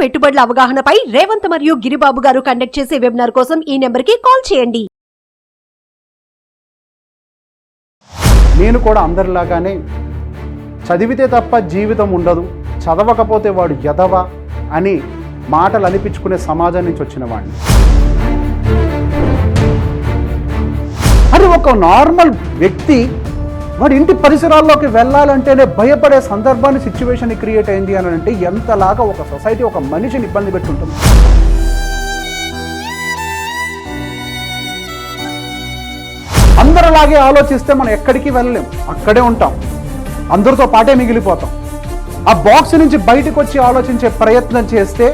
పెట్టుబడుల అవగాహనపై రేవంత్ మరియు గిరిబాబు గారు కండక్ట్ చేసే వెబినార్ కోసం ఈ నెంబర్కి కాల్ చేయండి. నేను కూడా అందరిలాగానే చదివితే తప్ప జీవితం ఉండదు, చదవకపోతే వాడు ఎదవ అని మాటలు అనిపించుకునే సమాజం నుంచి వచ్చిన వాడిని. అది ఒక నార్మల్ వ్యక్తి వాడి ఇంటి పరిసరాల్లోకి వెళ్ళాలంటేనే భయపడే సందర్భాన్ని, సిచ్యువేషన్ క్రియేట్ అయింది అని అంటే ఎంతలాగా ఒక సొసైటీ ఒక మనిషిని ఇబ్బంది పెట్టుంటుంది. అందరిలాగే ఆలోచిస్తే మనం ఎక్కడికి వెళ్ళలేం, అక్కడే ఉంటాం, అందరితో పాటే మిగిలిపోతాం. ఆ బాక్స్ నుంచి బయటకు వచ్చి ఆలోచించే ప్రయత్నం చేస్తే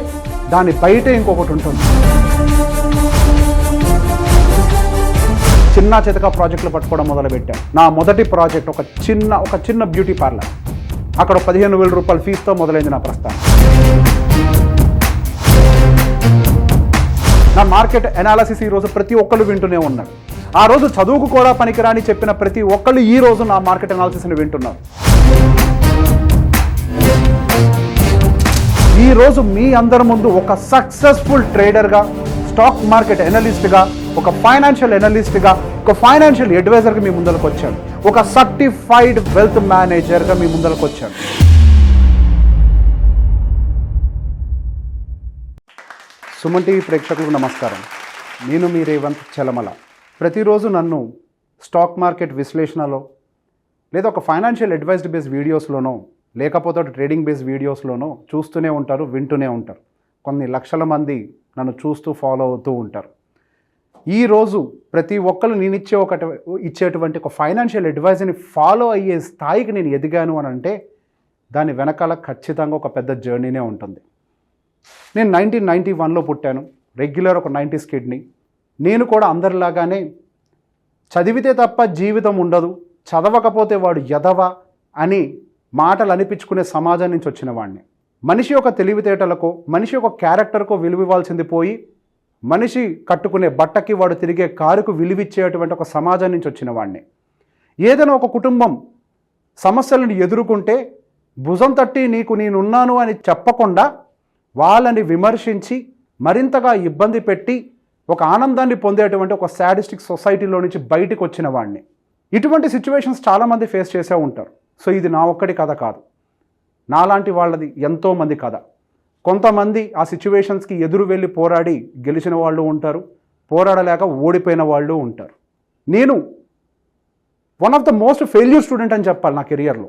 దాని బయట ఇంకొకటి ఉంటుంది. చిన్న చితక ప్రాజెక్టులు పట్టుకోవడం మొదలుపెట్టాను. నా మొదటి ప్రాజెక్ట్ ఒక చిన్న బ్యూటీ పార్లర్. అక్కడ 15,000 రూపాయల ఫీజుతో మొదలైంది నా ప్రస్థానం. నా మార్కెట్ అనాలిసిస్ ఈరోజు ప్రతి ఒక్కరు వింటూనే ఉన్నారు. ఆ రోజు చదువుకు కూడా పనికిరాని చెప్పిన ప్రతి ఒక్కళ్ళు ఈ రోజు నా మార్కెట్ అనాలిసిస్ని వింటున్నారు. ఈరోజు మీ అందరి ముందు ఒక సక్సెస్ఫుల్ ట్రేడర్గా, స్టాక్ మార్కెట్ ఎనలిస్ట్గా, ఒక ఫైనాన్షియల్ ఎనలిస్ట్గా, ఒక ఫైనాన్షియల్ అడ్వైజర్గా మీ ముందరకు వచ్చాను. ఒక సర్టిఫైడ్ వెల్త్ మేనేజర్గా మీ ముందరకు వచ్చాను. సుమన్ టీవీ ప్రేక్షకులకు నమస్కారం. నేను మీ రేవంత్ చలమల. ప్రతిరోజు నన్ను స్టాక్ మార్కెట్ విశ్లేషణలో లేదా ఒక ఫైనాన్షియల్ అడ్వైజ్డ్ బేస్ వీడియోస్లోనో లేకపోతే ట్రేడింగ్ బేస్ వీడియోస్లోనో చూస్తూనే ఉంటారు, వింటూనే ఉంటారు. కొన్ని లక్షల మంది నన్ను చూస్తూ ఫాలో అవుతూ ఉంటారు. ఈరోజు ప్రతి ఒక్కరు నేను ఇచ్చేటువంటి ఒక ఫైనాన్షియల్ అడ్వైజ్ని ఫాలో అయ్యే స్థాయికి నేను ఎదిగాను అని అంటే దాని వెనకాల ఖచ్చితంగా ఒక పెద్ద జర్నీనే ఉంటుంది. నేను 1991లో పుట్టాను. రెగ్యులర్ ఒక 90s కిడ్ని. నేను కూడా అందరిలాగానే చదివితే తప్ప జీవితం ఉండదు, చదవకపోతే వాడు ఎదవ అని మాటలు అనిపించుకునే సమాజం నుంచి వచ్చిన వాడిని. మనిషి యొక్క తెలివితేటలకో, మనిషి యొక్క క్యారెక్టర్కో విలువివ్వాల్సింది పోయి మనిషి కట్టుకునే బట్టకి, వాడు తిరిగే కారుకు విలువిచ్చేటువంటి ఒక సమాజం నుంచి వచ్చిన వాడిని. ఏదైనా ఒక కుటుంబం సమస్యలను ఎదుర్కొంటే భుజం తట్టి నీకు నేనున్నాను అని చెప్పకుండా వాళ్ళని విమర్శించి మరింతగా ఇబ్బంది పెట్టి ఒక ఆనందాన్ని పొందేటువంటి ఒక సాడిస్టిక్ సొసైటీలో నుంచి బయటకు వచ్చిన వాడిని. ఇటువంటి సిచ్యువేషన్స్ చాలామంది ఫేస్ చేసే ఉంటారు. సో ఇది నా ఒక్కడి కథ కాదు, నాలాంటి వాళ్ళది ఎంతోమంది కథ. కొంతమంది ఆ సిచ్యువేషన్స్కి ఎదురు వెళ్ళి పోరాడి గెలిచిన వాళ్ళు ఉంటారు, పోరాడలేక ఓడిపోయిన వాళ్ళు ఉంటారు. నేను one of the most failure student అని చెప్పాలి నా కెరియర్లో.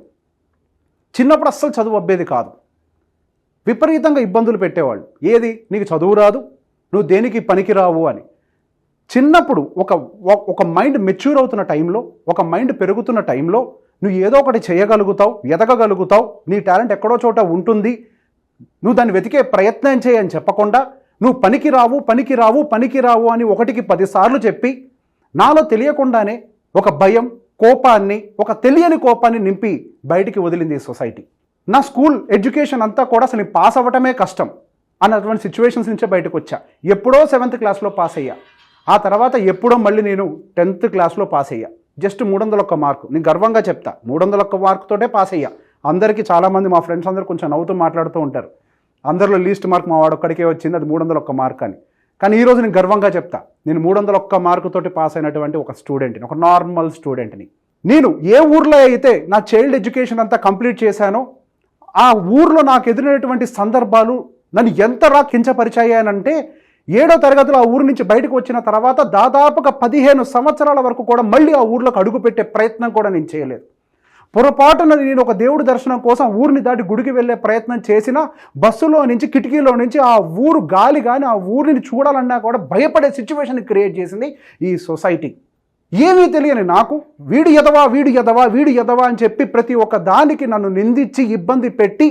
చిన్నప్పుడు అస్సలు చదువు అబ్బేది కాదు, విపరీతంగా ఇబ్బందులు పెట్టేవాళ్ళు. ఏది నీకు చదువు రాదు, నువ్వు దేనికి పనికిరావు అని. చిన్నప్పుడు ఒక మైండ్ మెచ్యూర్ అవుతున్న టైంలో, ఒక మైండ్ పెరుగుతున్న టైంలో నువ్వు ఏదో ఒకటి చేయగలుగుతావు, ఎదగగలుగుతావు, నీ టాలెంట్ ఎక్కడో చోట ఉంటుంది, నువ్వు దాన్ని వెతికే ప్రయత్నం చేయని చెప్పకుండా నువ్వు పనికిరావు అని 1కి 10 సార్లు చెప్పి నాలో తెలియకుండానే ఒక భయం, కోపాన్ని, ఒక తెలియని కోపాన్ని నింపి బయటికి వదిలింది ఈ సొసైటీ. నా స్కూల్ ఎడ్యుకేషన్ అంతా కూడా అసలు పాస్ అవ్వటమే కష్టం అన్నటువంటి సిచ్యువేషన్స్ నుంచే బయటకు వచ్చా. ఎప్పుడో 7th క్లాస్లో పాస్ అయ్యా. ఆ తర్వాత ఎప్పుడో మళ్ళీ నేను 10th క్లాస్లో పాస్ అయ్యా. Just 301 mark. నేను గర్వంగా చెప్తా, 301 మార్కుతోటే పాస్ అయ్యా. అందరికీ చాలామంది మా ఫ్రెండ్స్ అందరూ కొంచెం నవ్వుతూ మాట్లాడుతూ ఉంటారు, అందరిలో లీస్ట్ మార్క్ మా వాడు ఒక్కడికే వచ్చింది, అది 301 మార్క్ అని. కానీ ఈరోజు నేను గర్వంగా చెప్తా, నేను 301 మార్కుతోటి పాస్ అయినటువంటి ఒక స్టూడెంట్ని, ఒక నార్మల్ స్టూడెంట్ని. నేను ఏ ఊర్లో అయితే నా చైల్డ్ ఎడ్యుకేషన్ అంతా కంప్లీట్ చేశానో ఆ ఊర్లో నాకు ఎదురైనటువంటి సందర్భాలు నన్ను ఎంతలా కించపరిచాయనంటే 7వ తరగతిలో ఆ ఊరు నుంచి బయటకు వచ్చిన తర్వాత దాదాపుగా 15 సంవత్సరాల వరకు కూడా మళ్ళీ ఆ ఊర్లోకి అడుగుపెట్టే ప్రయత్నం కూడా నేను చేయలేదు. పొరపాటున నేను ఒక దేవుడి దర్శనం కోసం ఊరిని దాటి గుడికి వెళ్ళే ప్రయత్నం చేసిన బస్సులో నుంచి, కిటికీలో నుంచి ఆ ఊరు గాలి కానీ ఆ ఊరిని చూడాలన్నా కూడా భయపడే సిచ్యువేషన్ క్రియేట్ చేసింది ఈ సొసైటీ. ఏమీ తెలియని నాకు వీడు ఎదవా అని చెప్పి ప్రతి ఒక్క దానికి నన్ను నిందించి ఇబ్బంది పెట్టి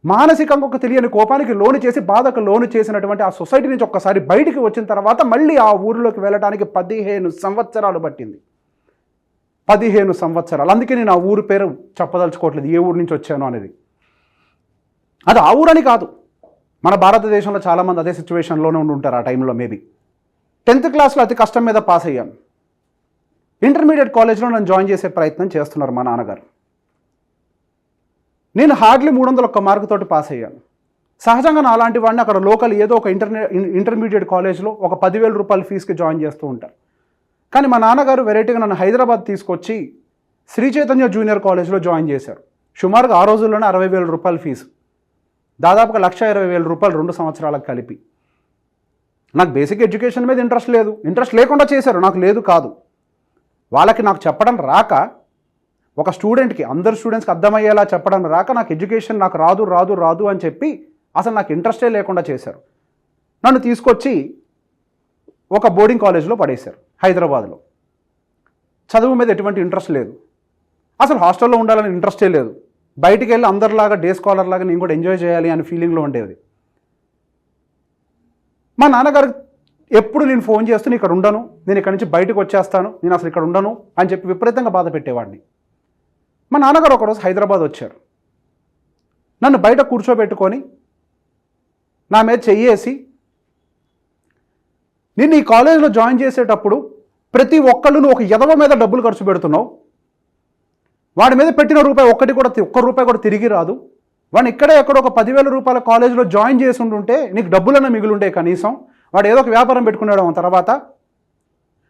మానసికంగా ఒక తెలియని కోపానికి లోను చేసి, బాధకు లోను చేసినటువంటి ఆ సొసైటీ నుంచి ఒక్కసారి బయటికి వచ్చిన తర్వాత మళ్ళీ ఆ ఊరిలోకి వెళ్ళడానికి 15 సంవత్సరాలు పట్టింది. 15 సంవత్సరాలు. అందుకే నేను ఆ ఊరు పేరు చెప్పదలుచుకోవట్లేదు, ఏ ఊరు నుంచి వచ్చాను అనేది. అది ఆ ఊరని కాదు, మన భారతదేశంలో చాలామంది అదే సిచ్యువేషన్లోనే ఉండి ఉంటారు ఆ టైంలో. మేబీ 10th క్లాస్లో అతి కష్టం మీద పాస్ అయ్యాను. ఇంటర్మీడియట్ కాలేజ్లో నన్ను జాయిన్ చేసే ప్రయత్నం చేస్తున్నారు మా నాన్నగారు. నేను హార్డ్లీ 301 మార్కుతోటి పాస్ అయ్యాను. సహజంగా నా అలాంటి వాడిని అక్కడ లోకల్ ఏదో ఒక ఇంటర్మీడియట్ కాలేజ్లో ఒక 10,000 రూపాయల ఫీజుకి జాయిన్ చేస్తూ ఉంటారు. కానీ మా నాన్నగారు వెరైటీగా నన్ను హైదరాబాద్ తీసుకొచ్చి శ్రీ చైతన్య జూనియర్ కాలేజ్లో జాయిన్ చేశారు. సుమారుగా ఆ రోజుల్లోనే 60,000 రూపాయల ఫీజు, దాదాపుగా 1,20,000 రూపాయలు 2 సంవత్సరాలకు కలిపి. నాకు బేసిక్ ఎడ్యుకేషన్ మీద ఇంట్రెస్ట్ లేకుండా చేశారు, నాకు లేదు కాదు. వాళ్ళకి నాకు చెప్పడం రాక, ఒక స్టూడెంట్కి అందరు స్టూడెంట్స్కి అర్థమయ్యేలా చెప్పడం రాక నాకు ఎడ్యుకేషన్ నాకు రాదు అని చెప్పి అసలు నాకు ఇంట్రెస్టే లేకుండా చేశారు. నన్ను తీసుకొచ్చి ఒక బోర్డింగ్ కాలేజ్లో పడేశారు హైదరాబాద్లో. చదువు మీద ఎటువంటి ఇంట్రెస్ట్ లేదు, అసలు హాస్టల్లో ఉండాలని ఇంట్రెస్టే లేదు. బయటికి వెళ్ళి అందరిలాగా డే స్కాలర్ లాగా నేను కూడా ఎంజాయ్ చేయాలి అనే ఫీలింగ్లో ఉండేది. మా నాన్నగారికి ఎప్పుడు నేను ఫోన్ చేస్తూ నేను ఇక్కడ ఉండను, నేను ఇక్కడ నుంచి బయటకు వచ్చేస్తాను, నేను అసలు ఇక్కడ ఉండను అని చెప్పి విపరీతంగా బాధ పెట్టేవాడిని. మా నాన్నగారు ఒకరోజు హైదరాబాద్ వచ్చారు. నన్ను బయట కూర్చోబెట్టుకొని నా మీద చెయ్యేసి, నేను ఈ కాలేజీలో జాయిన్ చేసేటప్పుడు ప్రతి ఒక్కళ్ళు నువ్వు ఒక ఎదవ మీద డబ్బులు ఖర్చు పెడుతున్నావు, వాడి మీద పెట్టిన ఒక్క రూపాయి కూడా తిరిగి రాదు. వాడిని ఇక్కడే ఎక్కడో ఒక 10,000 రూపాయల కాలేజీలో జాయిన్ చేసి ఉంటుంటే నీకు డబ్బులన్నా మిగులుండే కనీసం. వాడు ఏదో ఒక వ్యాపారం పెట్టుకున్నాడు తర్వాత.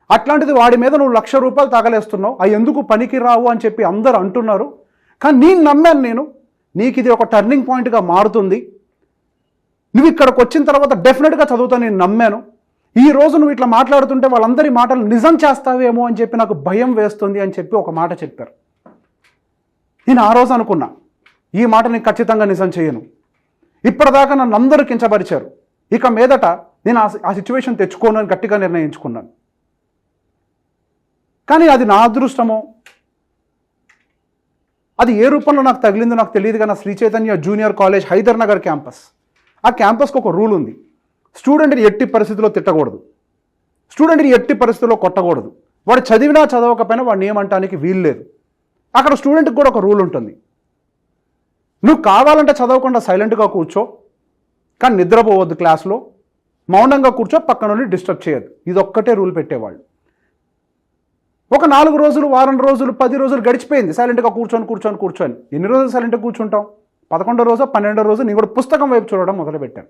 అట్లాంటిది వాడి మీద నువ్వు 1,00,000 రూపాయలు తగలేస్తున్నావు, అవి ఎందుకు పనికి రావు అని చెప్పి అందరూ అంటున్నారు. కానీ నేను నమ్మాను, నీకు ఇది ఒక టర్నింగ్ పాయింట్గా మారుతుంది, నువ్వు ఇక్కడికి వచ్చిన తర్వాత డెఫినెట్గా చదువుతాను నేను నమ్మాను. ఈ రోజు నువ్వు ఇట్లా మాట్లాడుతుంటే వాళ్ళందరి మాటలు నిజం చేస్తావేమో అని చెప్పి నాకు భయం వేస్తుంది అని చెప్పి ఒక మాట చెప్పారు. నేను ఆ రోజు అనుకున్నా, ఈ మాట నేను ఖచ్చితంగా నిజం చేయను. ఇప్పటిదాకా నన్ను అందరూ కించపరిచారు, ఇక మీదట నేను ఆ సిచ్యువేషన్ తెచ్చుకోను అని గట్టిగా నిర్ణయించుకున్నాను. కానీ అది నా అదృష్టమో అది ఏ రూపంలో నాకు తగిలిందో నాకు తెలియదు. కానీ Sri Chaitanya junior college Hyder Nagar campus, ఆ క్యాంపస్కి ఒక రూల్ ఉంది, స్టూడెంట్ని ఎట్టి పరిస్థితిలో తిట్టకూడదు, స్టూడెంట్ని ఎట్టి పరిస్థితుల్లో కొట్టకూడదు. వాడు చదివినా చదవకపోయినా వాడిని ఏమంటానికి వీలు లేదు. అక్కడ స్టూడెంట్కి కూడా ఒక రూల్ ఉంటుంది, నువ్వు కావాలంటే చదవకుండా సైలెంట్గా కూర్చో, కానీ నిద్రపోవద్దు, క్లాస్లో మౌనంగా కూర్చో, పక్కన నుండి డిస్టర్బ్ చేయొద్దు. ఇదొక్కటే రూల్ పెట్టేవాళ్ళు. ఒక 4 రోజులు, వారం రోజులు, 10 రోజులు గడిచిపోయింది సైలెంట్గా కూర్చొని. ఎన్ని రోజులు సైలెంట్గా కూర్చుంటాం? 11వ రోజు 12వ రోజు నేను కూడా పుస్తకం వైపు చూడడం మొదలుపెట్టాను.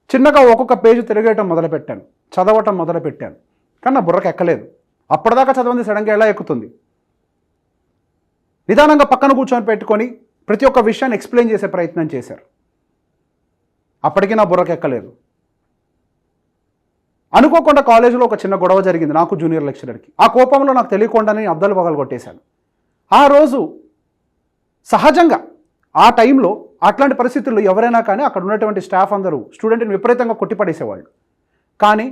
చిన్నగా ఒక్కొక్క పేజీ తిరగేయటం మొదలుపెట్టాను, చదవటం మొదలుపెట్టాను. కానీ నా బుర్రకు ఎక్కలేదు. అప్పటిదాకా చదవంది సడన్గా ఎలా ఎక్కుతుంది? నిదానంగా పక్కన కూర్చొని పెట్టుకొని ప్రతి ఒక్క విషయాన్ని ఎక్స్ప్లెయిన్ చేసే ప్రయత్నం చేశారు. అప్పటికీ నా బుర్రకు ఎక్కలేదు. అనుకోకుండా కాలేజీలో ఒక చిన్న గొడవ జరిగింది నాకు జూనియర్ లెక్చరర్కి. ఆ కోపంలో నాకు తెలియకుండానే అద్దాలు పగలు కొట్టేశాను. ఆ రోజు సహజంగా ఆ టైంలో అట్లాంటి పరిస్థితుల్లో ఎవరైనా కానీ అక్కడ ఉన్నటువంటి స్టాఫ్ అందరూ స్టూడెంట్ని విపరీతంగా కొట్టిపడేసేవాళ్ళు. కానీ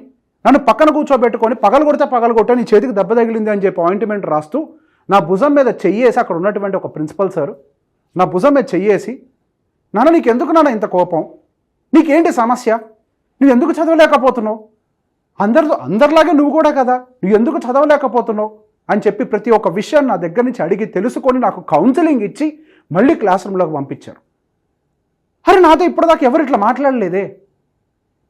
నన్ను పక్కన కూర్చోబెట్టుకొని పగలు కొట్టే నీ చేతికి దెబ్బ తగిలింది అని చెప్పి ఆయింట్మెంట్ రాస్తూ నా భుజం మీద చెయ్యేసి, అక్కడ ఉన్నటువంటి ఒక ప్రిన్సిపల్ సార్ నా భుజం మీద చెయ్యేసి, నాన్న నీకెందుకు నాన్న ఇంత కోపం, నీకేంటి సమస్య, నువ్వు ఎందుకు చదవలేకపోతున్నావు, అందరిలాగే నువ్వు కూడా కదా, నువ్వు ఎందుకు చదవలేకపోతున్నావు అని చెప్పి ప్రతి ఒక్క విషయాన్ని నా దగ్గర నుంచి అడిగి తెలుసుకొని నాకు కౌన్సిలింగ్ ఇచ్చి మళ్ళీ క్లాస్ రూమ్లోకి పంపించారు. అరే నాతో ఇప్పటిదాకా ఎవరు ఇట్లా మాట్లాడలేదే,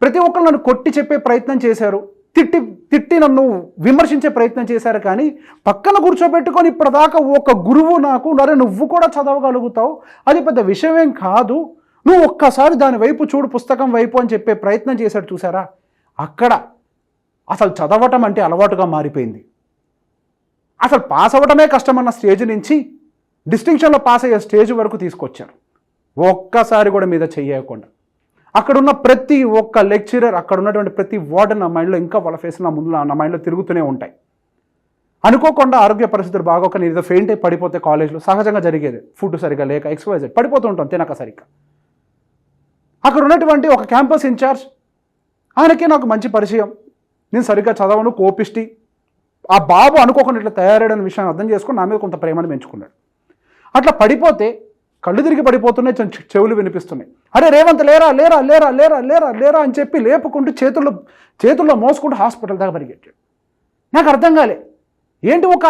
ప్రతి ఒక్కరు నన్ను కొట్టి చెప్పే ప్రయత్నం చేశారు, తిట్టి నన్ను విమర్శించే ప్రయత్నం చేశారు. కానీ పక్కన కూర్చోబెట్టుకొని ఇప్పటిదాకా ఒక గురువు నాకు నరే నువ్వు కూడా చదవగలుగుతావు, అది పెద్ద విషయమేం కాదు, నువ్వు ఒక్కసారి దాని వైపు చూడు, పుస్తకం వైపు అని చెప్పే ప్రయత్నం చేశాడు. చూసారా, అక్కడ అసలు చదవటం అంటే అలవాటుగా మారిపోయింది. అసలు పాస్ అవ్వటమే కష్టమన్న స్టేజ్ నుంచి డిస్టింక్షన్లో పాస్ అయ్యే స్టేజ్ వరకు తీసుకొచ్చారు, ఒక్కసారి కూడా మీద చెయ్యకుండా. అక్కడున్న ప్రతి ఒక్క లెక్చరర్, అక్కడ ఉన్నటువంటి ప్రతి వార్డెన్ నా మైండ్లో ఇంకా వాళ్ళ ఫేస్ నా మైండ్లో తిరుగుతూనే ఉంటాయి. అనుకోకుండా ఆరోగ్య పరిస్థితులు బాగోక నేను ఏదో ఫెయింట్ అయి పడిపోతే కాలేజ్లో సహజంగా జరిగేది, ఫుడ్ సరిగా లేక XYZ పడిపోతూ ఉంటాం తినక సరిగ్గా. అక్కడ ఉన్నటువంటి ఒక క్యాంపస్ ఇన్ఛార్జ్, ఆయనకే నాకు మంచి పరిచయం, నేను సరిగ్గా చదవను, కోపిష్టి. ఆ బాబు అనుకోకుండా ఇట్లా తయారయ్యని విషయాన్ని అర్థం చేసుకుని నా మీద కొంత ప్రేమను పెంచుకున్నాడు. అట్లా పడిపోతే కళ్ళు తిరిగి పడిపోతున్నాయి, చెవులు వినిపిస్తున్నాయి. అరే రేవంత్ లేరా లేరా లేరా లేరా లేరా లేరా అని చెప్పి లేపుకుంటూ చేతుల్లో మోసుకుంటూ హాస్పిటల్ దాకా పరిగెట్టాడు. నాకు అర్థం కాలే, ఏంటి ఒక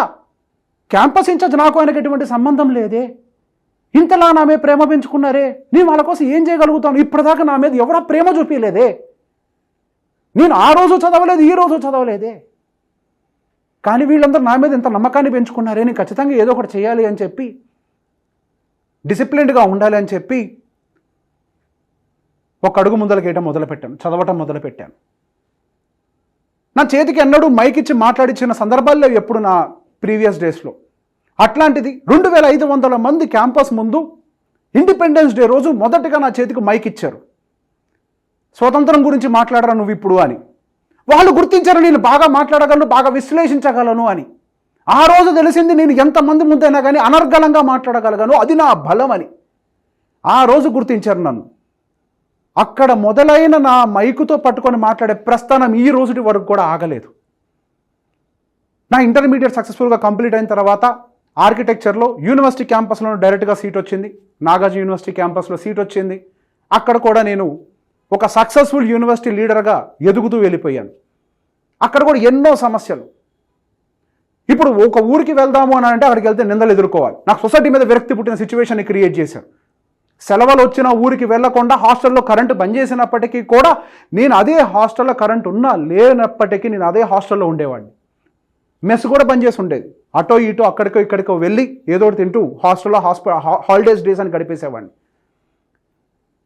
క్యాంపస్ ఇన్ఛార్జ్ నాకు ఆయనకి ఎటువంటి సంబంధం లేదే, ఇంతలా నా మీద ప్రేమ పెంచుకున్నారే, నేను వాళ్ళ కోసం ఏం చేయగలుగుతాను, ఇప్పటిదాకా నా మీద ఎవరా ప్రేమ చూపించలేదే, నేను ఆ రోజు చదవలేదు, ఈ రోజు చదవలేదే, కానీ వీళ్ళందరూ నా మీద ఇంత నమ్మకాన్ని పెంచుకున్నారే, నేను ఖచ్చితంగా ఏదో ఒకటి చేయాలి అని చెప్పి, డిసిప్లిన్డ్గా ఉండాలి అని చెప్పి ఒక అడుగు ముందలకేయటం మొదలుపెట్టాను, చదవటం మొదలుపెట్టాను. నా చేతికి ఎన్నడూ మైక్ ఇచ్చి మాట్లాడించిన సందర్భాల్లో ఎప్పుడు నా ప్రీవియస్ డేస్లో. అట్లాంటిది 2500 మంది క్యాంపస్ ముందు ఇండిపెండెన్స్ డే రోజు మొదటగా నా చేతికి మైక్ ఇచ్చారు. స్వతంత్రం గురించి మాట్లాడరా నువ్వు ఇప్పుడు అని. వాళ్ళు గుర్తించారు నేను బాగా మాట్లాడగలను, బాగా విశ్లేషించగలను అని. ఆ రోజు తెలిసింది నేను ఎంతమంది ముందైనా కానీ అనర్గళంగా మాట్లాడగలను, అది నా బలం అని. ఆ రోజు గుర్తించారు నన్ను. అక్కడ మొదలైన నా మైకుతో పట్టుకొని మాట్లాడే ప్రస్థానం ఈ రోజుటి వరకు కూడా ఆగలేదు. నా ఇంటర్మీడియట్ సక్సెస్ఫుల్గా కంప్లీట్ అయిన తర్వాత ఆర్కిటెక్చర్లో యూనివర్సిటీ క్యాంపస్లో డైరెక్ట్గా సీట్ వచ్చింది. నాగార్జున యూనివర్సిటీ క్యాంపస్లో సీట్ వచ్చింది. అక్కడ కూడా నేను ఒక సక్సెస్ఫుల్ యూనివర్సిటీ లీడర్గా ఎదుగుతూ వెళ్ళిపోయాను. అక్కడ కూడా ఎన్నో సమస్యలు. ఇప్పుడు ఒక ఊరికి వెళ్దాము అని అంటే అక్కడికి వెళ్తే నిందలు ఎదుర్కోవాలి. నాకు సొసైటీ మీద విరక్తి పుట్టిన సిచ్యువేషన్ని క్రియేట్ చేశారు. సెలవులు వచ్చిన ఊరికి వెళ్లకుండా హాస్టల్లో కరెంటు బంద్ చేసినప్పటికీ కూడా నేను అదే హాస్టల్లో కరెంటు ఉన్నా లేనప్పటికీ నేను అదే హాస్టల్లో ఉండేవాడిని. మెస్ కూడా బంద్ చేసి ఉండేది. అటో ఇటో అక్కడికో ఇక్కడికో వెళ్ళి ఏదో ఒకటి తింటూ హాస్టల్లో హాలిడేస్ డేస్ అని గడిపేసేవాడిని.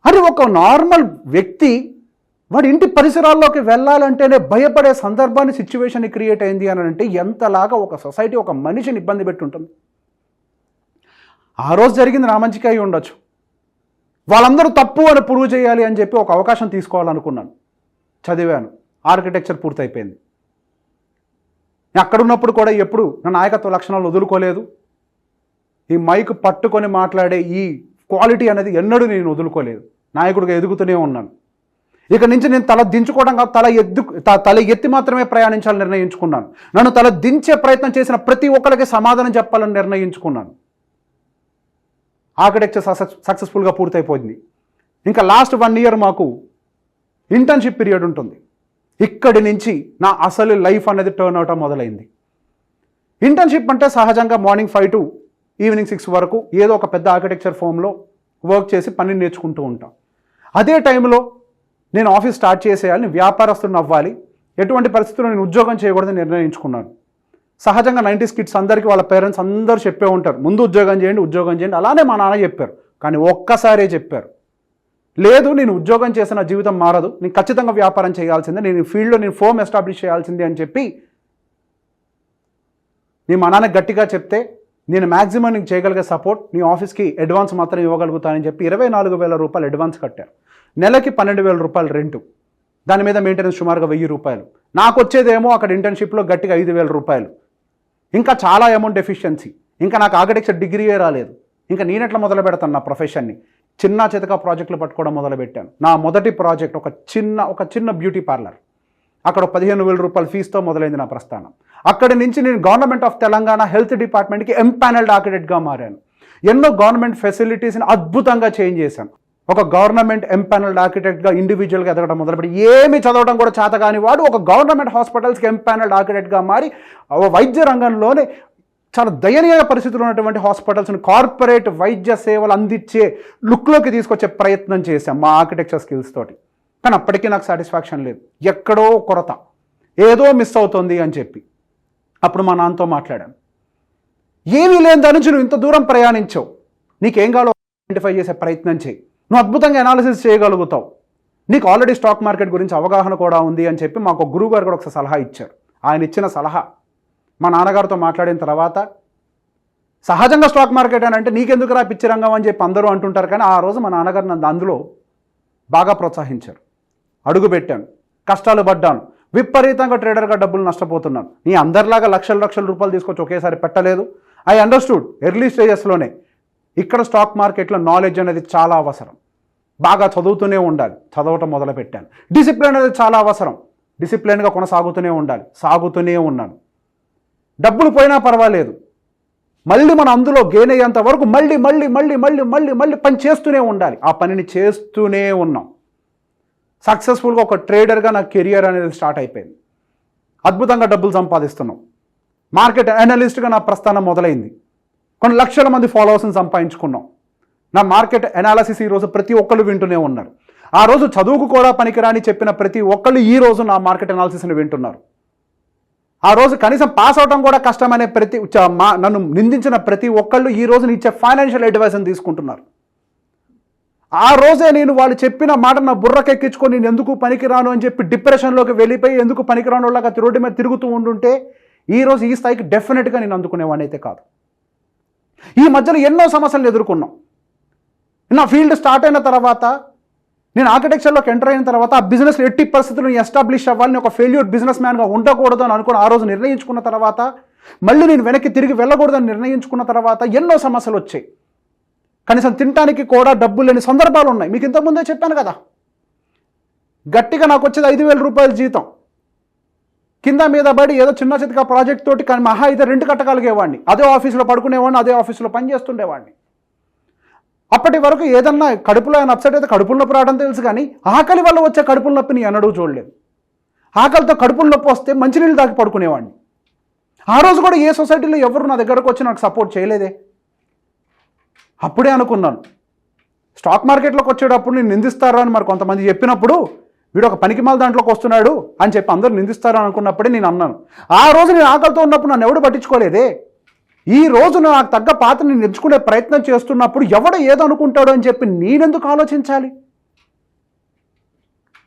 అది ఒక నార్మల్ వ్యక్తి వాడి ఇంటి పరిసరాల్లోకి వెళ్ళాలంటేనే భయపడే సందర్భాన్ని సిచ్యువేషన్ క్రియేట్ అయింది అని అంటే ఎంతలాగా ఒక సొసైటీ ఒక మనిషిని ఇబ్బంది పెట్టి ఉంటుంది. ఆ రోజు జరిగింది నా మంచిగా అయి ఉండొచ్చు. వాళ్ళందరూ తప్పు అని ప్రూవ్ చేయాలి అని చెప్పి ఒక అవకాశం తీసుకోవాలనుకున్నాను. చదివాను, ఆర్కిటెక్చర్ పూర్తయిపోయింది. అక్కడున్నప్పుడు కూడా ఎప్పుడు నా నాయకత్వ లక్షణాలు వదులుకోలేదు. ఈ మైక్ పట్టుకొని మాట్లాడే ఈ క్వాలిటీ అనేది ఎన్నడూ నేను వదులుకోలేదు. నాయకుడిగా ఎదుగుతూనే ఉన్నాను. ఇక నుంచి నేను తల దించుకోవడం కాదు, తల ఎత్తి మాత్రమే ప్రయాణించాలని నిర్ణయించుకున్నాను. నన్ను తల దించే ప్రయత్నం చేసిన ప్రతి ఒక్కరికి సమాధానం చెప్పాలని నిర్ణయించుకున్నాను. ఆర్కిటెక్చర్ సక్సెస్ఫుల్గా పూర్తయిపోయింది. ఇంకా లాస్ట్ 1 year మాకు ఇంటర్న్షిప్ పీరియడ్ ఉంటుంది. ఇక్కడి నుంచి నా అసలు లైఫ్ అనేది టర్న్ అవటం మొదలైంది. ఇంటర్న్షిప్ అంటే సహజంగా మార్నింగ్ 5 to ఈవినింగ్ 6 వరకు ఏదో ఒక పెద్ద ఆర్కిటెక్చర్ ఫర్మ్లో వర్క్ చేసి పని నేర్చుకుంటూ ఉంటాం. అదే టైంలో నేను ఆఫీస్ స్టార్ట్ చేసేయాలని, వ్యాపారస్తుడిని అవ్వాలి, ఎటువంటి పరిస్థితుల్లో నేను ఉద్యోగం చేయకూడదని నిర్ణయించుకున్నాను. సహజంగా 90s కిడ్స్ అందరికీ వాళ్ళ పేరెంట్స్ అందరూ చెప్పే ఉంటారు, ముందు ఉద్యోగం చేయండి. అలానే మా నాన్న చెప్పారు. కానీ ఒక్కసారే చెప్పారు, లేదు నేను ఉద్యోగం చేసిన నా జీవితం మారదు, నేను ఖచ్చితంగా వ్యాపారం చేయాల్సిందే, నేను ఈ ఫీల్డ్లో నేను ఫోమ్ ఎస్టాబ్లిష్ చేయాల్సిందే అని చెప్పి నీ మా నాన్నకి గట్టిగా చెప్తే, నేను మ్యాక్సిమం నీకు చేయగలిగే సపోర్ట్ నీ ఆఫీస్కి అడ్వాన్స్ మాత్రం ఇవ్వగలుగుతానని చెప్పి 24,000 రూపాయలు అడ్వాన్స్ కట్టారు. నెలకి 12,000 రూపాయలు రెంటు, దాని మీద మెయింటెనెన్స్ సుమారుగా 1,000 రూపాయలు. నాకు వచ్చేదేమో అక్కడ ఇంటర్న్షిప్లో గట్టిగా 5,000 రూపాయలు. ఇంకా చాలా అమౌంట్ ఎఫిషియన్సీ. ఇంకా నాకు ఆర్కిటెక్చర్ డిగ్రీయే రాలేదు. ఇంకా నేనెట్లా మొదలు పెడతాను నా ప్రొఫెషన్ని? చిన్న చితక ప్రాజెక్టులు పట్టుకోవడం మొదలుపెట్టాను. నా మొదటి ప్రాజెక్ట్ ఒక చిన్న బ్యూటీ పార్లర్. అక్కడ 15,000 రూపాయల ఫీజుతో మొదలైంది నా ప్రస్థానం. అక్కడి నుంచి నేను గవర్నమెంట్ ఆఫ్ తెలంగాణ హెల్త్ డిపార్ట్మెంట్కి ఎంపానల్డ్ ఆర్కిటెక్ట్గా మారాను. ఎన్నో గవర్నమెంట్ ఫెసిలిటీస్ని అద్భుతంగా చేంజ్ చేశాను. ఒక గవర్నమెంట్ ఎంపానల్డ్ ఆర్కిటెక్ట్గా ఇండివిజువల్గా ఎదగడం మొదలుపెట్టి, ఏమి చదవడం కూడా చేత కాని వాడు ఒక గవర్నమెంట్ హాస్పిటల్స్కి ఎంపానల్డ్ ఆర్కిటెక్ట్గా మారి వైద్య రంగంలోనే చాలా దయనీయ పరిస్థితులు ఉన్నటువంటి హాస్పిటల్స్ని కార్పొరేట్ వైద్య సేవలు అందించే లుక్లోకి తీసుకొచ్చే ప్రయత్నం చేశాం మా ఆర్కిటెక్చర్ స్కిల్స్ తోటి. కానీ అప్పటికీ నాకు సాటిస్ఫాక్షన్ లేదు, ఎక్కడో కొరత, ఏదో మిస్ అవుతుంది అని చెప్పి అప్పుడు మా నాన్నతో మాట్లాడాను. ఏమీ లేని దాని నుంచి నువ్వు ఇంత దూరం ప్రయాణించావు, నీకేం కావాలో ఐడెంటిఫై చేసే ప్రయత్నం చేయి, నువ్వు అద్భుతంగా అనాలిసిస్ చేయగలుగుతావు, నీకు ఆల్రెడీ స్టాక్ మార్కెట్ గురించి అవగాహన కూడా ఉంది అని చెప్పి మాకు గురువు గారు కూడా ఒకసారి సలహా ఇచ్చారు. ఆయన ఇచ్చిన సలహా మా నాన్నగారితో మాట్లాడిన తర్వాత, సహజంగా స్టాక్ మార్కెట్ అని అంటే నీకెందుకు రా పిచ్చి రంగం అని చెప్పి అందరూ అంటుంటారు, కానీ ఆ రోజు మా నాన్నగారు నన్ను అందులో బాగా ప్రోత్సహించారు. అడుగు పెట్టాను, కష్టాలు పడ్డాను, విపరీతంగా ట్రేడర్గా డబ్బులు నష్టపోతున్నాను. నీ అందరిలాగా లక్షల రూపాయలు తీసుకొచ్చి ఒకేసారి పెట్టలేదు. ఐ అండర్స్టూడ్ ఎర్లీ స్టేజెస్లోనే ఇక్కడ స్టాక్ మార్కెట్లో నాలెడ్జ్ అనేది చాలా అవసరం, బాగా చదువుతూనే ఉండాలి, చదవటం మొదలుపెట్టాను. డిసిప్లిన్ అనేది చాలా అవసరం, డిసిప్లిన్గా కొనసాగుతూనే ఉండాలి, సాగుతూనే ఉన్నాను. డబ్బులు పోయినా పర్వాలేదు, మళ్ళీ మనం అందులో గెయిన్ అయ్యేంత వరకు మళ్ళీ పని చేస్తూనే ఉండాలి. ఆ పనిని చేస్తూనే ఉన్నాం. సక్సెస్ఫుల్గా ఒక ట్రేడర్గా నా కెరియర్ అనేది స్టార్ట్ అయిపోయింది. అద్భుతంగా డబ్బులు సంపాదిస్తున్నాం. మార్కెట్ అనలిస్ట్గా నా ప్రస్థానం మొదలైంది. కొన్ని లక్షల మంది ఫాలోవర్స్ని సంపాదించుకున్నాం. నా మార్కెట్ అనాలిసిస్ ఈరోజు ప్రతి ఒక్కరు వింటూనే ఉన్నారు. ఆ రోజు చదువుకు కూడా పనికిరాని చెప్పిన ప్రతి ఒక్కళ్ళు ఈరోజు నా మార్కెట్ అనాలిసిస్ని వింటున్నారు. ఆ రోజు కనీసం పాస్ అవడం కూడా కష్టమనే నన్ను నిందించిన ప్రతి ఒక్కళ్ళు ఈ రోజు ఇచ్చే ఫైనాన్షియల్ అడ్వైస్ని తీసుకుంటున్నారు. ఆ రోజే నేను వాళ్ళు చెప్పిన మాట నా బుర్రకెక్కించుకొని నేను ఎందుకు పనికిరాను అని చెప్పి డిప్రెషన్లోకి వెళ్ళిపోయి ఎందుకు పనికిరాను వాళ్ళగా రోడ్డు మీద తిరుగుతూ ఉండుంటే ఈరోజు ఈ స్థాయికి డెఫినెట్గా నేను అందుకునేవాడిని అయితే కాదు. ఈ మధ్యలో ఎన్నో సమస్యలు ఎదుర్కొన్నాం. నా ఫీల్డ్ స్టార్ట్ అయిన తర్వాత, నేను ఆర్కిటెక్చర్లోకి ఎంటర్ అయిన తర్వాత ఆ బిజినెస్ ఎట్టి పరిస్థితుల్లో ఎస్టాబ్లిష్ అవ్వాలని, ఒక ఫెయిల్యూర్ బిజినెస్ మ్యాన్గా ఉండకూడదు అని అనుకుని ఆ రోజు నిర్ణయించుకున్న తర్వాత, మళ్ళీ నేను వెనక్కి తిరిగి వెళ్ళకూడదని నిర్ణయించుకున్న తర్వాత ఎన్నో సమస్యలు వచ్చాయి. కనీసం తినడానికి కూడా డబ్బులు లేని సందర్భాలు ఉన్నాయి. మీకు ఇంతకుముందే చెప్పాను కదా, గట్టిగా నాకు వచ్చేది 5,000 రూపాయల జీతం, కింద మీద పడి ఏదో చిన్న చితక ప్రాజెక్ట్ తోటి కానీ మహా అయితే రెంట్ కట్టగలిగేవాడిని. అదే ఆఫీస్లో పడుకునేవాడిని, అదే ఆఫీస్లో పని చేస్తుండేవాడిని. అప్పటి వరకు ఏదన్నా కడుపులో ఆయన అప్సెట్ అయితే కడుపుల నొప్పి రావడం తెలుసు, కానీ ఆకలి వల్ల వచ్చే కడుపుల నొప్పిని ఎన్నడూ చూడలేదు. ఆకలితో కడుపుల నొప్పి వస్తే మంచినీళ్ళు తాగి పడుకునేవాడిని. ఆ రోజు కూడా ఏ సొసైటీలో ఎవరు నా దగ్గరకు వచ్చి నాకు సపోర్ట్ చేయలేదే. అప్పుడే అనుకున్నాను, స్టాక్ మార్కెట్లోకి వచ్చేటప్పుడు నేను నిందిస్తారా అని మరి కొంతమంది చెప్పినప్పుడు, వీడు ఒక పనికిమాల దాంట్లోకి వస్తున్నాడు అని చెప్పి అందరూ నిందిస్తారు అనుకున్నప్పుడే నేను అన్నాను. ఆ రోజు నేను ఆకలితో ఉన్నప్పుడు నన్ను ఎవడు పట్టించుకోలేదే. ఈ రోజు నాకు తగ్గ పాత్ర నేను ఎంచుకునే ప్రయత్నం చేస్తున్నప్పుడు ఎవడు ఏదో అనుకుంటాడు అని చెప్పి నేనెందుకు ఆలోచించాలి?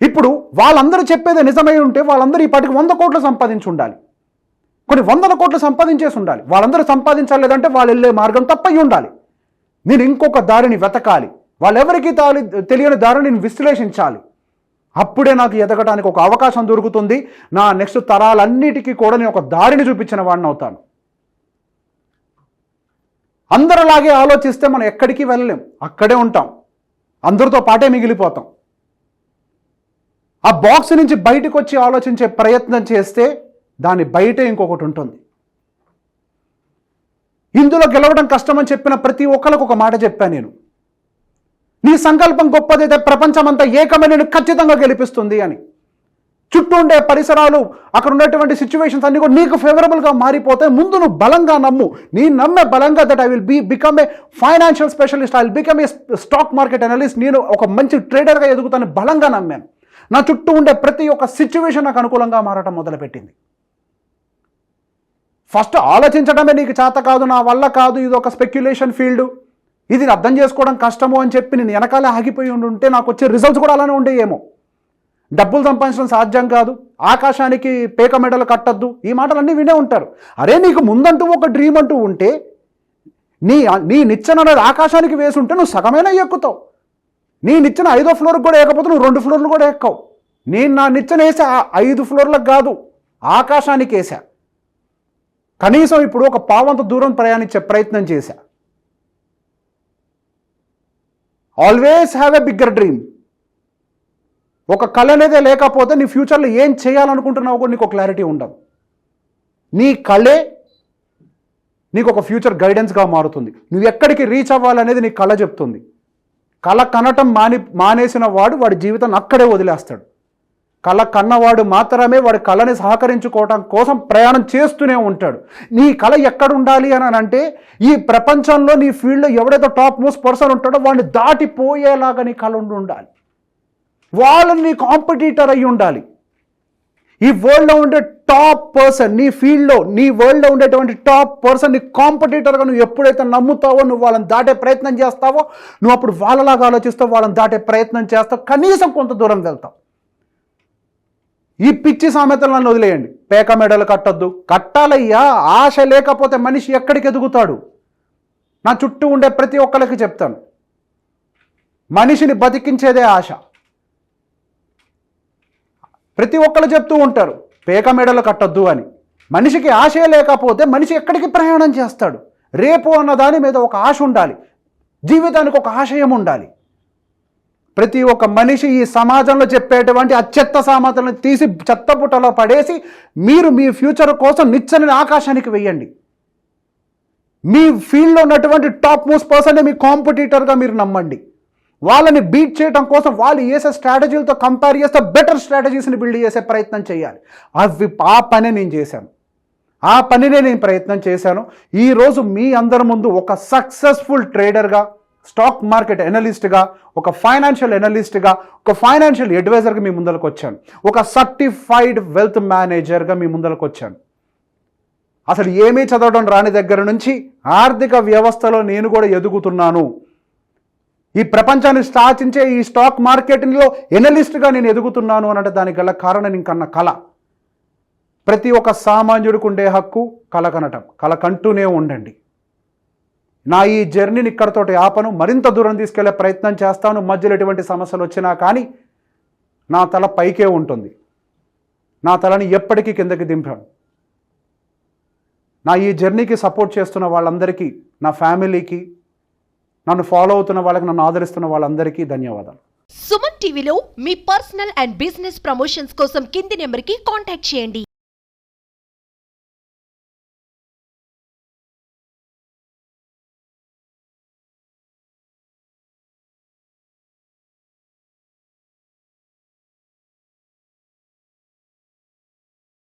ఇప్పుడు వాళ్ళందరూ చెప్పేది నిజమై ఉంటే వాళ్ళందరూ ఈ పాటికి 100 కోట్లు సంపాదించి ఉండాలి, కొన్ని 100 కోట్లు సంపాదించేసి ఉండాలి. వాళ్ళందరూ సంపాదించాలి, లేదంటే వాళ్ళు వెళ్ళే మార్గం తప్పయి ఉండాలి. నేను ఇంకొక దారిని వెతకాలి, వాళ్ళెవరికీ తెలియని దారిని నేను విశ్లేషించాలి. అప్పుడే నాకు ఎదగడానికి ఒక అవకాశం దొరుకుతుంది. నా నెక్స్ట్ తరాలన్నిటికీ కూడా నేను ఒక దారిని చూపించిన వాడిని అవుతాను. అందరిలాగే ఆలోచిస్తే మనం ఎక్కడికి వెళ్ళలేం, అక్కడే ఉంటాం, అందరితో పాటే మిగిలిపోతాం. ఆ బాక్స్ నుంచి బయటకు వచ్చి ఆలోచించే ప్రయత్నం చేస్తే దాని బయటే ఇంకొకటి ఉంటుంది. ఇందులో గెలవడం కష్టమని చెప్పిన ప్రతి ఒక్కరికి ఒక మాట చెప్పాను నేను, నీ సంకల్పం గొప్పదైతే ప్రపంచమంతా ఏకమై నేను ఖచ్చితంగా గెలిపిస్తుంది అని. చుట్టూ ఉండే పరిసరాలు, అక్కడ ఉన్నటువంటి సిచ్యువేషన్స్ అన్ని కూడా నీకు ఫేవరబుల్గా మారిపోతే ముందు నువ్వు బలంగా నమ్ము. నేను నమ్మే బలంగా that I will become a financial specialist, I will become a stock market analyst, నేను ఒక మంచి ట్రేడర్గా ఎదుగుతాను బలంగా నమ్మాను. నా చుట్టూ ఉండే ప్రతి ఒక్క సిచ్యువేషన్ నాకు అనుకూలంగా మారటం మొదలుపెట్టింది. ఫస్ట్ ఆలోచించడమే నీకు చేత కాదు, నా వల్ల కాదు, ఇది ఒక స్పెక్యులేషన్ ఫీల్డ్, ఇది అర్థం చేసుకోవడం కష్టము అని చెప్పి నేను వెనకాలే ఆగిపోయి ఉంటే నాకు వచ్చే రిజల్ట్స్ కూడా అలానే ఉండేయేమో. డబ్బులు సంపాదించడం సాధ్యం కాదు, ఆకాశానికి పేక మెడలు కట్టద్దు, ఈ మాటలన్నీ వినే ఉంటారు. అరే నీకు ముందంటూ ఒక డ్రీమ్ అంటూ ఉంటే, నీ నిచ్చెన అనేది ఆకాశానికి వేసి ఉంటే నువ్వు సగమైనా ఎక్కుతావు. నీ నిచ్చెన 5వ ఫ్లోర్కి కూడా ఎక్కకపోతే నువ్వు 2 ఫ్లోర్లు కూడా ఎక్కవు. నేను నా నిచ్చెన వేసా 5 ఫ్లోర్లకు కాదు, ఆకాశానికి వేసా. కనీసం ఇప్పుడు ఒక పావంత దూరం ప్రయాణించే ప్రయత్నం చేశా. Always have a bigger dream. ఒక కళ అనేదే లేకపోతే నీ ఫ్యూచర్లో ఏం చేయాలనుకుంటున్నావు కూడా నీకు ఒక క్లారిటీ ఉండదు. నీ కళే నీకు ఒక ఫ్యూచర్ గైడెన్స్గా మారుతుంది. నువ్వు ఎక్కడికి రీచ్ అవ్వాలనేది నీ కళ చెప్తుంది. కళ కనటం మానేసిన వాడి జీవితాన్ని అక్కడే వదిలేస్తాడు. కళ కన్నవాడు మాత్రమే వాడి కళని సహకరించుకోవటం కోసం ప్రయాణం చేస్తూనే ఉంటాడు. నీ కళ ఎక్కడ ఉండాలి అని అంటే, ఈ ప్రపంచంలో నీ ఫీల్డ్లో ఎవడైతే టాప్ మోస్ట్ పర్సన్ ఉంటాడో వాడిని దాటిపోయేలాగా నీ కళ ఉండాలి. వాళ్ళని నీ కాంపిటీటర్ అయి ఉండాలి. ఈ వరల్డ్లో ఉండే టాప్ పర్సన్, నీ ఫీల్డ్లో నీ వరల్డ్లో ఉండేటువంటి టాప్ పర్సన్ నీ కాంపిటీటర్గా నువ్వు ఎప్పుడైతే నమ్ముతావో, నువ్వు వాళ్ళని దాటే ప్రయత్నం చేస్తావో, నువ్వు అప్పుడు వాళ్ళలాగా ఆలోచిస్తావు, వాళ్ళని దాటే ప్రయత్నం చేస్తావు, కనీసం కొంత దూరం వెళ్తావు. ఈ పిచ్చి సామెతలను వదిలేయండి. పేక మెడలు కట్టద్దు, కట్టాలయ్యా. ఆశ లేకపోతే మనిషి ఎక్కడికి ఎదుగుతాడు? నా చుట్టూ ఉండే ప్రతి ఒక్కరికి చెప్తాను, మనిషిని బతికించేదే ఆశ. ప్రతి ఒక్కరు చెప్తూ ఉంటారు పేక మెడలు కట్టద్దు అని. మనిషికి ఆశే లేకపోతే మనిషి ఎక్కడికి ప్రయాణం చేస్తాడు? రేపు అన్న దాని మీద ఒక ఆశ ఉండాలి, జీవితానికి ఒక ఆశయం ఉండాలి. ప్రతి ఒక్క మనిషి ఈ సమాజంలో చెప్పేటువంటి ఆ చెత్త సామెతలను తీసి చెత్తపుట్టలో పడేసి మీరు మీ ఫ్యూచర్ కోసం నిచ్చెనని ఆకాశానికి వెయ్యండి. మీ ఫీల్డ్లో ఉన్నటువంటి టాప్ మోస్ట్ పర్సన్ మీ కాంపిటీటర్గా మీరు నమ్మండి. వాళ్ళని బీట్ చేయడం కోసం వాళ్ళు వేసే స్ట్రాటజీలతో కంపేర్ చేస్తే బెటర్ స్ట్రాటజీస్ని బిల్డ్ చేసే ప్రయత్నం చేయాలి. ఆ పనే నేను చేశాను, ఆ పనినే నేను ప్రయత్నం చేశాను. ఈరోజు మీ అందరి ముందు ఒక సక్సెస్ఫుల్ ట్రేడర్గా, స్టాక్ మార్కెట్ ఎనలిస్ట్గా, ఒక ఫైనాన్షియల్ ఎనలిస్ట్గా, ఒక ఫైనాన్షియల్ అడ్వైజర్గా మీ ముందరకు వచ్చాను. ఒక సర్టిఫైడ్ వెల్త్ మేనేజర్గా మీ ముందరకు వచ్చాను. అసలు ఏమీ చదవడం రాని దగ్గర నుంచి ఆర్థిక వ్యవస్థలో నేను కూడా ఎదుగుతున్నాను. ఈ ప్రపంచాన్ని శాసించే ఈ స్టాక్ మార్కెట్లో ఎనలిస్ట్గా నేను ఎదుగుతున్నాను అనంటే దానికి గల కారణం ఇంకన్న కళ. ప్రతి ఒక్క సామాన్యుడికి ఉండే హక్కు కళ కనటం. కళ కంటూనే ఉండండి. నా ఈ జర్నీని ఇక్కడతోటి ఆపను, మరింత దూరం తీసుకెళ్లే ప్రయత్నం చేస్తాను. మధ్యలో ఎటువంటి సమస్యలు వచ్చినా కానీ నా తల పైకే ఉంటుంది. నా తలని ఎప్పటికీ కిందకి దింపాను. నా ఈ జర్నీకి సపోర్ట్ చేస్తున్న వాళ్ళందరికీ, నా ఫ్యామిలీకి, నన్ను ఫాలో అవుతున్న వాళ్ళకి, నన్ను ఆదరిస్తున్న వాళ్ళందరికీ ధన్యవాదాలు. సుమన్ టీవీలో మీ పర్సనల్ అండ్ బిజినెస్ ప్రమోషన్స్ కోసం కింది నెంబర్కి కాంటాక్ట్ చేయండి.